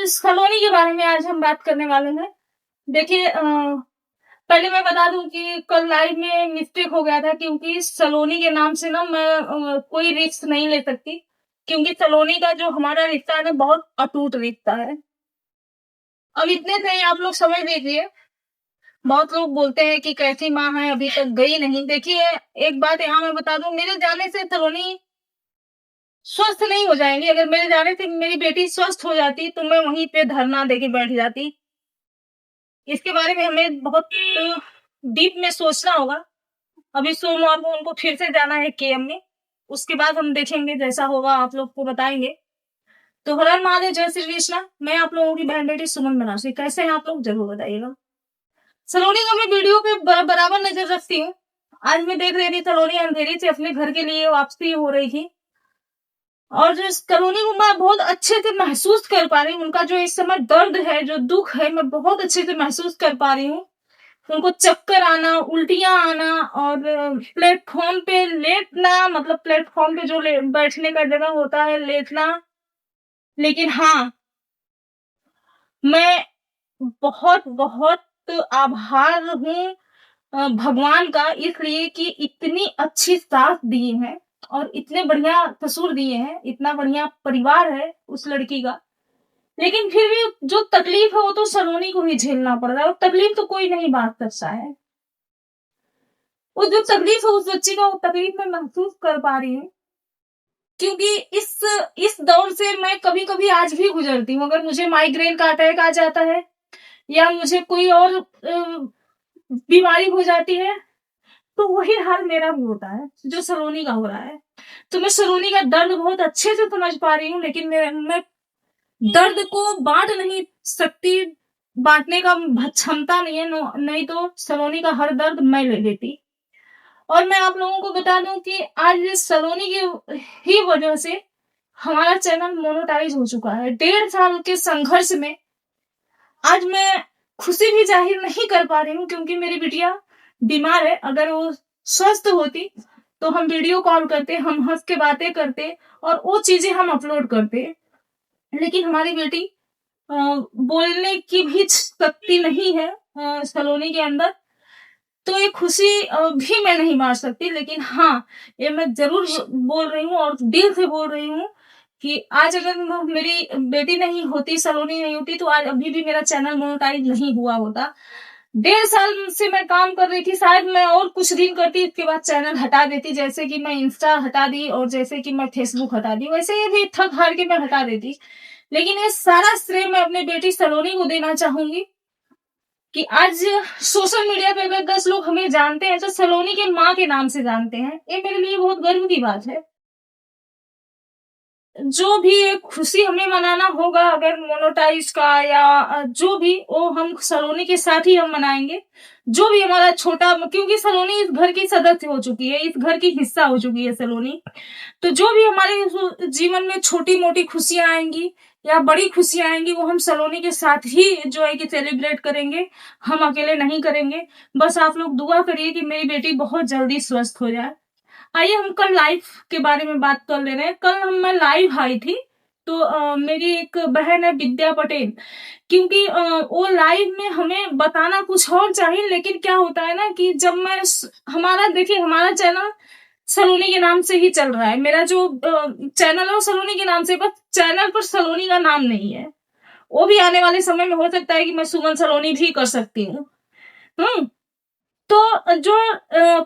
इस कॉलोनी के बारे में आज हम बात करने वाले हैं। देखिए पहले मैं बता दूँ कि कल लाइव में मिस्टेक हो गया था क्योंकि सलोनी के नाम से ना मैं कोई रिस्क नहीं ले सकती क्योंकि सलोनी का जो हमारा रिश्ता है ना बहुत अटूट रिश्ता है। अब इतने से ही आप लोग समझ लीजिए। बहुत लोग बोलते हैं कि कैसी माँ है अभी तक गई नहीं। देखिए एक बात यहाँ मैं बता दूँ, मेरे जाने से सलोनी स्वस्थ नहीं हो जाएँगी। अगर मेरे जाने से मेरी बेटी स्वस्थ हो जाती तो मैं वहीं पे धरना देके बैठ जाती। इसके बारे में हमें बहुत डीप में सोचना होगा। अभी सोमवार को उनको फिर से जाना है केएम में। उसके बाद हम देखेंगे, जैसा होगा आप लोग को बताएँगे। तो हर हर महादेव, जय श्री कृष्णा। मैं आप लोगों की बहन बेटी सुमन बनारसी। कैसे हैं आप लोग ज़रूर बताइएगा। सलोनी को मैं वीडियो पे बराबर नज़र रखती हूँ। आज मैं देख रही थी सलोनी अंधेरी से अपने घर के लिए वापसी हो रही थी। और जो इस कॉलोनी को मैं बहुत अच्छे से महसूस कर पा रही हूँ। उनका जो इस समय दर्द है, जो दुःख है, मैं बहुत अच्छे से महसूस कर पा रही हूँ। उनको चक्कर आना, उल्टियाँ आना और प्लेटफ़ॉर्म पे लेटना, मतलब प्लेटफ़ॉर्म पे जो बैठने का जगह होता है, लेटना। लेकिन हाँ, मैं बहुत आभार हूँ भगवान का इसलिए कि इतनी अच्छी सास दिए हैं और इतने बढ़िया ससुर दिए हैं, इतना बढ़िया परिवार है उस लड़की का। लेकिन फिर भी जो तकलीफ है वो तो सलोनी को ही झेलना पड़ रहा है और तकलीफ तो कोई नहीं बात करता है। वो जो तकलीफ है उस बच्ची का, वो तकलीफ मैं महसूस कर पा रही हूँ क्योंकि इस दौर से मैं कभी-कभी आज भी गुजरती हूँ। अगर मुझे माइग्रेन का अटैक आ जाता है या मुझे कोई और बीमारी हो जाती है तो वही हाल मेरा भी होता है जो सलोनी का हो रहा है। तो मैं सलोनी का दर्द बहुत अच्छे से समझ पा रही हूँ, लेकिन मैं दर्द को बाँट नहीं सकती, बाँटने का क्षमता नहीं है। नहीं तो सलोनी का हर दर्द मैं ले लेती। और मैं आप लोगों को बता दूँ कि आज सलोनी की ही वजह से हमारा चैनल मोनेटाइज़ हो चुका है। 1.5 साल के संघर्ष में आज मैं खुशी भी ज़ाहिर नहीं कर पा रही हूँ क्योंकि मेरी बिटिया बीमार है। अगर वो स्वस्थ होती तो हम वीडियो कॉल करते, हम हँस के बातें करते और वो चीज़ें हम अपलोड करते। लेकिन हमारी बेटी बोलने की भी शक्ति नहीं है सलोनी के अंदर। तो ये खुशी भी मैं नहीं बाँट सकती। लेकिन हाँ, ये मैं ज़रूर बोल रही हूँ और दिल से बोल रही हूँ कि आज अगर मेरी बेटी नहीं होती, सलोनी नहीं होती, तो आज अभी भी मेरा चैनल मोनेटाइज़ नहीं हुआ होता। 1.5 साल से मैं काम कर रही थी, शायद मैं और कुछ दिन करती, इसके बाद चैनल हटा देती। जैसे कि मैं इंस्टा हटा दी और जैसे कि मैं फेसबुक हटा दी, वैसे ही भी थक-हार के मैं हटा देती। लेकिन ये सारा श्रेय मैं अपनी बेटी सलोनी को देना चाहूँगी कि आज सोशल मीडिया पे अगर 10 लोग हमें जानते हैं तो सलोनी के माँ के नाम से जानते हैं। ये मेरे लिए बहुत गर्व की बात है। जो भी एक खुशी हमें मनाना होगा अगर मोनेटाइज़ का या जो भी, वो हम सलोनी के साथ ही हम मनाएँगे। जो भी हमारा छोटा, क्योंकि सलोनी इस घर की सदस्य हो चुकी है, इस घर की हिस्सा हो चुकी है सलोनी। तो जो भी हमारे जीवन में छोटी-मोटी खुशियाँ आएँगी या बड़ी खुशियाँ आएँगी, वो हम सलोनी के साथ ही जो है कि सेलिब्रेट करेंगे, हम अकेले नहीं करेंगे। बस आप लोग दुआ करिए कि मेरी बेटी बहुत जल्दी स्वस्थ हो जाए। आइए हम कल लाइव के बारे में बात कर ले रहे हैं। कल मैं लाइव आई थी, तो मेरी एक बहन है विद्या पटेल, क्योंकि वो लाइव में हमें बताना कुछ और चाहिए, लेकिन क्या होता है ना कि जब मैं देखिए हमारा चैनल सलोनी के नाम से ही चल रहा है। मेरा जो चैनल है वो सलोनी के नाम से, बस चैनल पर सलोनी का नाम नहीं है। वो भी आने वाले समय में हो सकता है कि मैं सुमन सलोनी भी कर सकती हूँ। तो जो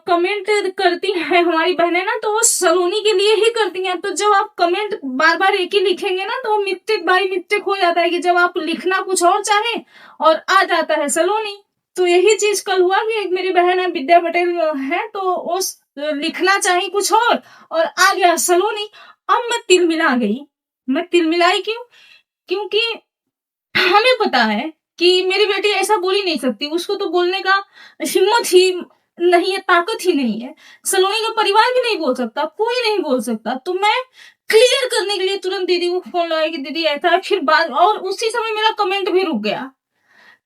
कमेंट करती हैं हमारी बहनें ना, तो वो सलोनी के लिए ही करती हैं। तो जब आप कमेंट बार-बार एक ही लिखेंगे ना, तो मिस्टेक बाय मिस्टेक हो जाता है कि जब आप लिखना कुछ और चाहें और आ जाता है सलोनी। तो यही चीज़ कल हुआ कि एक मेरी बहन है विद्या पटेल है, तो वो लिखना चाही कुछ और आ गया सलोनी। अब मैं तिलमिला गई। मैं तिलमिलाई क्यों? क्योंकि हमें पता है कि मेरी बेटी ऐसा बोल ही नहीं सकती, उसको तो बोलने का हिम्मत ही नहीं है, ताकत ही नहीं है। सलोनी का परिवार भी नहीं बोल सकता, कोई नहीं बोल सकता। तो मैं क्लियर करने के लिए तुरंत दीदी को फोन लगाई कि दीदी ऐसा है, फिर बात, और उसी समय मेरा कमेंट भी रुक गया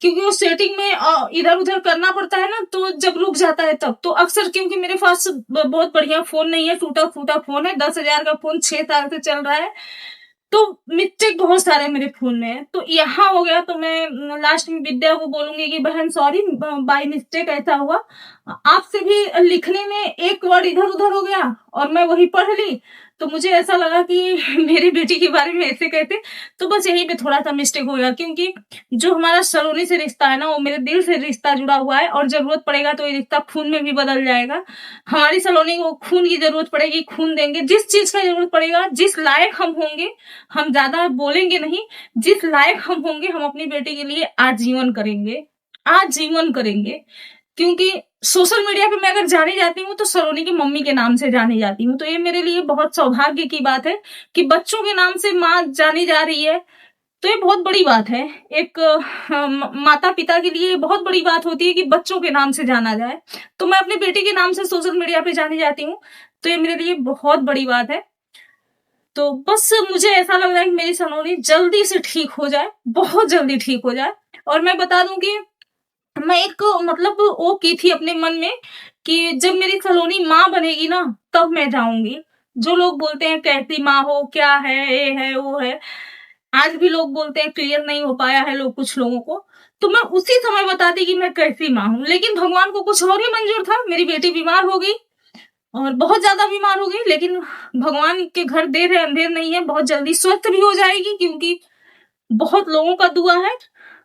क्योंकि वो सेटिंग में इधर-उधर करना पड़ता है ना, तो जब रुक जाता है तब। तो अक्सर क्योंकि मेरे पास बहुत बढ़िया फ़ोन नहीं है, टूटा-फूटा फ़ोन है, 10,000 का फ़ोन 6 साल से चल रहा है। तो मिस्टेक बहुत सारे मेरे फ़ोन में है। तो यहाँ हो गया, तो मैं लास्ट में विद्या को बोलूँगी कि बहन सॉरी, बाय मिस्टेक ऐसा हुआ। आपसे भी लिखने में एक वर्ड इधर-उधर हो गया और मैं वही पढ़ ली, तो मुझे ऐसा लगा कि मेरी बेटी के बारे में ऐसे कहते, तो बस यहीं पे थोड़ा-सा मिस्टेक हो गया, क्योंकि जो हमारा सलोनी से रिश्ता है ना, वो मेरे दिल से रिश्ता जुड़ा हुआ है और ज़रूरत पड़ेगा तो ये रिश्ता खून में भी बदल जाएगा। हमारी सलोनी को खून की ज़रूरत पड़ेगी, खून देंगे। जिस चीज़ का ज़रूरत पड़ेगा, जिस लायक हम होंगे, हम ज़्यादा बोलेंगे नहीं, जिस लायक हम होंगे, हम अपनी बेटी के लिए आजीवन करेंगे, आजीवन करेंगे। क्योंकि सोशल मीडिया पे मैं अगर जानी जाती हूँ, तो सलोनी की मम्मी के नाम से जानी जाती हूँ। तो ये मेरे लिए बहुत सौभाग्य की बात है कि बच्चों के नाम से माँ जानी जा रही है, तो ये बहुत बड़ी बात है। एक माता-पिता के लिए बहुत बड़ी बात होती है कि बच्चों के नाम से जाना जाए। तो मैं अपनी बेटी के नाम से सोशल मीडिया पे जानी जाती हूँ, तो ये मेरे लिए बहुत बड़ी बात है। तो बस मुझे ऐसा लग रहा है कि मेरी सलोनी जल्दी से ठीक हो जाए, बहुत जल्दी ठीक हो जाए। और मैं बता दूँ कि मैं एक मतलब वो की थी अपने मन में कि जब मेरी सलोनी माँ बनेगी ना, तब मैं जाऊँगी। जो लोग बोलते हैं कैसी माँ हो, क्या है, ये है, वो है। आज भी लोग बोलते हैं क्लियर नहीं हो पाया है लोग, कुछ लोगों को। तो मैं उसी समय बताती कि मैं कैसी माँ हूँ। लेकिन भगवान को कुछ और ही मंज़ूर था। मेरी बेटी बीमार हो गई और बहुत ज़्यादा बीमार हो गई, लेकिन भगवान के घर देर है अंधेर नहीं है, बहुत जल्दी स्वस्थ भी हो जाएगी, क्योंकि बहुत लोगों का दुआ है।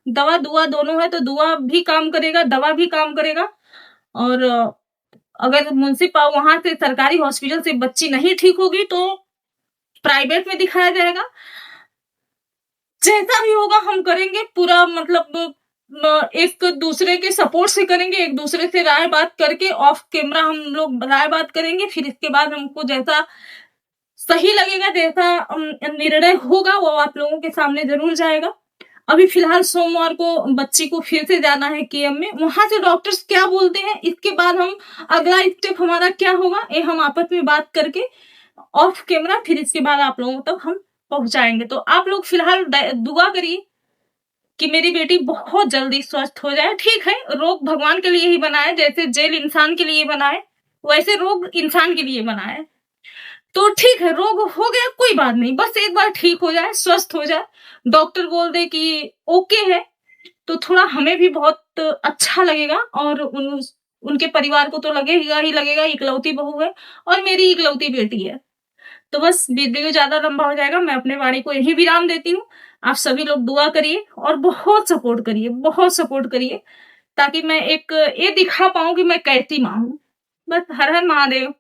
दवा-दुआ दोनों है, तो दुआ भी काम करेगा, दवा भी काम करेगा। और अगर वहाँ से सरकारी हॉस्पिटल से बच्ची नहीं ठीक होगी, तो प्राइवेट में दिखाया जाएगा। जैसा भी होगा हम करेंगे पूरा, मतलब एक दूसरे के सपोर्ट से करेंगे, एक दूसरे से राय बात करके ऑफ कैमरा हम लोग राय बात करेंगे। फिर इसके बाद हमको जैसा सही लगेगा, जैसा निर्णय होगा, वो आप लोगों के सामने ज़रूर जाएगा। अभी फिलहाल सोमवार को बच्ची को फिर से जाना है केएम में, वहाँ से डॉक्टर्स क्या बोलते हैं, इसके बाद हम अगला स्टेप हमारा क्या होगा, ये हम आपस में बात करके ऑफ कैमरा फिर इसके बाद आप लोगों तक हम पहुँचाएँगे। तो आप लोग फिलहाल दुआ करिए कि मेरी बेटी बहुत जल्दी स्वस्थ हो जाए। ठीक है, रोग भगवान के लिए ही बना है, जैसे जेल इंसान के लिए बना है, वैसे रोग इंसान के लिए बना है। तो ठीक है, रोग हो गया कोई बात नहीं, बस एक बार ठीक हो जाए, स्वस्थ हो जाए, डॉक्टर बोल दे कि ओके है, तो थोड़ा हमें भी बहुत अच्छा लगेगा और उनके परिवार को तो लगेगा ही लगेगा, इकलौती बहू है और मेरी इकलौती बेटी है। तो बस वीडियो ज़्यादा लंबा हो जाएगा, मैं अपने वाणी को यहीं विराम देती हूँ। आप सभी लोग दुआ करिए और बहुत सपोर्ट करिए, ताकि मैं एक ये दिखा पाऊँ कि मैं कैसी माँ हूँ। बस हर हर महादेव।